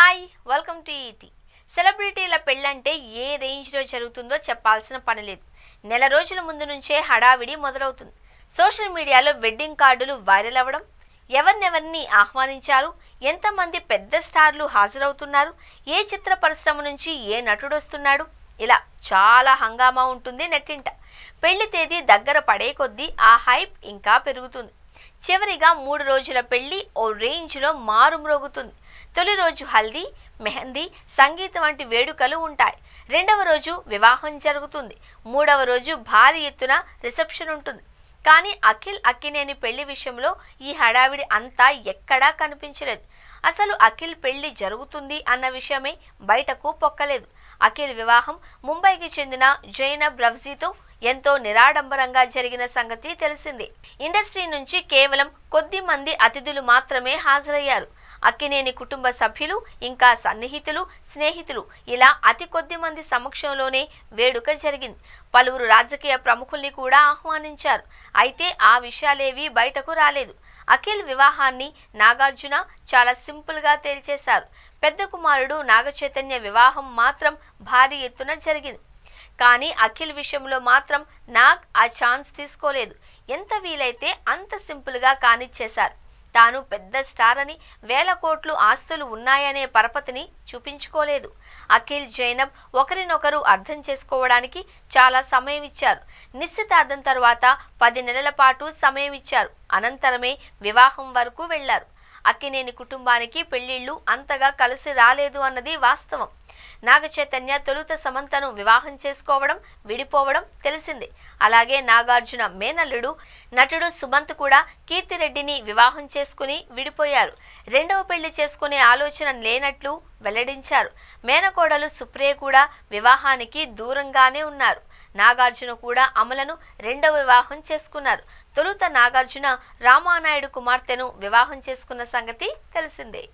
Hi welcome to ET. సెలబ్రిటీల పెళ్ళంటే ఏ రేంజ్లో జరుగుతుందో చెప్పాల్సిన పని లేదు. నెల రోజుల ముందు నుంచే హడావిడి మొదలవుతుంది. సోషల్ మీడియాలో వెడ్డింగ్ కార్డులు వైరల్ అవ్వడం, ఎవరినెవరిని ఆహ్వానించారు, ఎంతమంది పెద్ద స్టార్లు హాజరవుతున్నారు, ఏ చిత్ర పరిశ్రమ నుంచి ఏ నటుడు వస్తున్నాడు, ఇలా చాలా హంగామా ఉంటుంది నెట్టింట. పెళ్లి తేదీ దగ్గర పడే కొద్దీ ఆ హైప్ ఇంకా పెరుగుతుంది. చివరిగా 3 రోజుల పెళ్లి ఓ రేంజ్లో మారుమ్రోగుతుంది. తొలి రోజు హల్దీ, మెహందీ, సంగీతం వంటి వేడుకలు ఉంటాయి. రెండవ రోజు వివాహం జరుగుతుంది. మూడవ రోజు భారీ ఎత్తున రిసెప్షన్ ఉంటుంది. కానీ అఖిల్ అక్కినేని పెళ్లి విషయంలో ఈ హడావిడి అంతా ఎక్కడా కనిపించలేదు. అసలు అఖిల్ పెళ్లి జరుగుతుంది అన్న విషయమే బయటకు పొక్కలేదు. అఖిల్ వివాహం ముంబైకి చెందిన జైనబ్ రవ్జీతో ఎంతో నిరాడంబరంగా జరిగిన సంగతి తెలిసిందే. ఇండస్ట్రీ నుంచి కేవలం కొద్ది మంది అతిథులు మాత్రమే హాజరయ్యారు. అక్కినేని కుటుంబ సభ్యులు, ఇంకా సన్నిహితులు, స్నేహితులు, ఇలా అతి కొద్ది మంది సమక్షంలోనే వేడుక జరిగింది. పలువురు రాజకీయ ప్రముఖుల్ని కూడా ఆహ్వానించారు. అయితే ఆ విషయాలేవీ బయటకు రాలేదు. అఖిల్ వివాహాన్ని నాగార్జున చాలా సింపుల్గా తేల్చేశారు. పెద్ద కుమారుడు నాగచైతన్య వివాహం మాత్రం భారీ ఎత్తున జరిగింది. కానీ అఖిల్ విషయంలో మాత్రం నాగ్ ఆ ఛాన్స్ తీసుకోలేదు. ఎంత వీలైతే అంత సింపుల్గా కానిచ్చేశారు. తాను పెద్ద స్టార్ అని, వేల కోట్లు ఆస్తులు ఉన్నాయనే పరపతిని చూపించుకోలేదు. అఖిల్, జైనబ్ ఒకరినొకరు అర్థం చేసుకోవడానికి చాలా సమయం ఇచ్చారు. నిశ్చితార్థం తర్వాత 10 నెలల పాటు సమయం ఇచ్చారు. అనంతరమే వివాహం వరకు వెళ్లారు. అక్కినేని కుటుంబానికి పెళ్లిళ్లు అంతగా కలిసి రాలేదు అన్నది వాస్తవం. నాగచైతన్య తొలుత సమంతను వివాహం చేసుకోవడం, విడిపోవడం తెలిసిందే. అలాగే నాగార్జున మేనల్లుడు నటుడు సుమంత్ కూడా కీర్తిరెడ్డిని వివాహం చేసుకుని విడిపోయారు. రెండవ పెళ్లి చేసుకునే ఆలోచన లేనట్లు వెల్లడించారు. మేనకోడలు సుప్రియ కూడా వివాహానికి దూరంగానే ఉన్నారు. నాగార్జున కూడా అమలను రెండవ వివాహం చేసుకున్నారు. తొలుత నాగార్జున రామానాయుడు కుమార్తెను వివాహం చేసుకున్న సంగతి తెలిసిందే.